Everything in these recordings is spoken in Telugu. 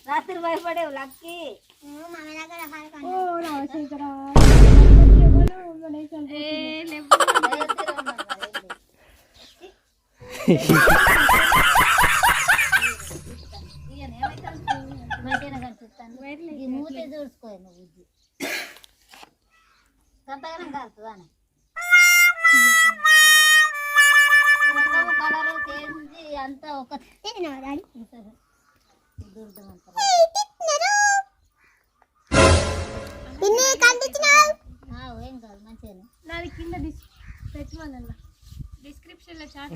రాత్రి భయపడేవు లక్కి మూతే చూసుకో నువ్వు సంతగానం కాలుతుందా కలరు చేంజ్ అంతా ఒక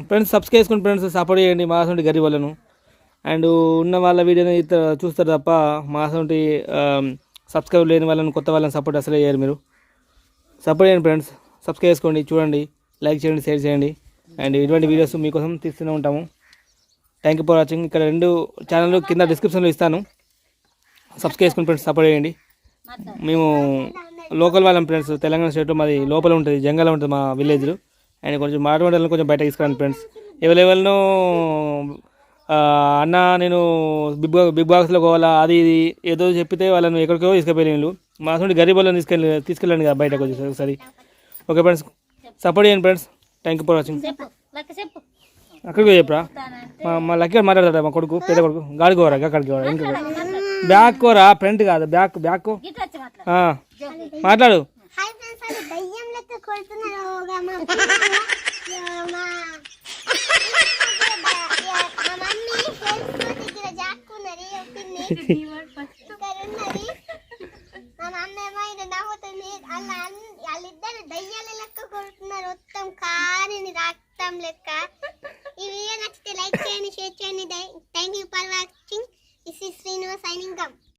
ఫ్రెండ్స్ సబ్స్క్రైబ్ చేసుకోండి ఫ్రెండ్స్, సపోర్ట్ చేయండి మా సొంటి గరీబ్ వాళ్ళను. అండ్ ఉన్న వాళ్ళ వీడియోని చూస్తారు తప్ప మా సొంటి సబ్స్క్రైబ్ లేని వాళ్ళని కొత్త వాళ్ళని సపోర్ట్ అసలే చేయరు. మీరు సపోర్ట్ చేయండి ఫ్రెండ్స్, సబ్స్క్రైబ్ చేసుకోండి, చూడండి, లైక్ చేయండి, షేర్ చేయండి. అండ్ ఇటువంటి వీడియోస్ మీకోసం తీస్తూనే ఉంటాము. Thank you for watching. ఇక్కడ 2 ఛానల్ కింద డిస్క్రిప్షన్లో ఇస్తాను, సబ్స్క్రైబ్ చేసుకోండి ఫ్రెండ్స్, సపోర్ట్ చేయండి. మేము లోకల్ వాళ్ళం ఫ్రెండ్స్, తెలంగాణ స్టేట్లో మాది లోపల ఉంటుంది, జంగల్లో ఉంటుంది మా విలేజ్లో. అండ్ కొంచెం మాట్లాడాలని కొంచెం బయట తీసుకురండి ఫ్రెండ్స్. ఎవరెవరినో అన్న నేను బిగ్ బాక్స్లో పోవాలా అది ఇది ఏదో చెప్పితే వాళ్ళని ఎక్కడికో తీసుకుపోయిన మా సొంటి గరీబ్ వాళ్ళని తీసుకెళ్ళండి కదా బయటకు వచ్చేసి ఒకసారి. ఓకే ఫ్రెండ్స్, సపోర్ట్ చేయండి friends. Thank you for watching. అక్కడికి చెప్పరా మా లక్కీ మాట్లాడతాడా మా కొడుకు, పెద్ద కొడుకు, గాడికి పోరా, అక్కడికి పోరా, ఇంకా బ్యాక్ కోరా, ఫ్రంట్ కాదు బ్యాక్ మాట్లాడు. వాళ్ళిద్దరు దయ్యాలు లెక్క కొడుతున్నారు, మొత్తం కారిని రక్తం లెక్క. ఈ వీడియో నచ్చితే లైక్ చేయండి, షేర్ చేయండి. Thank you for watching. This is Srinivas signing off.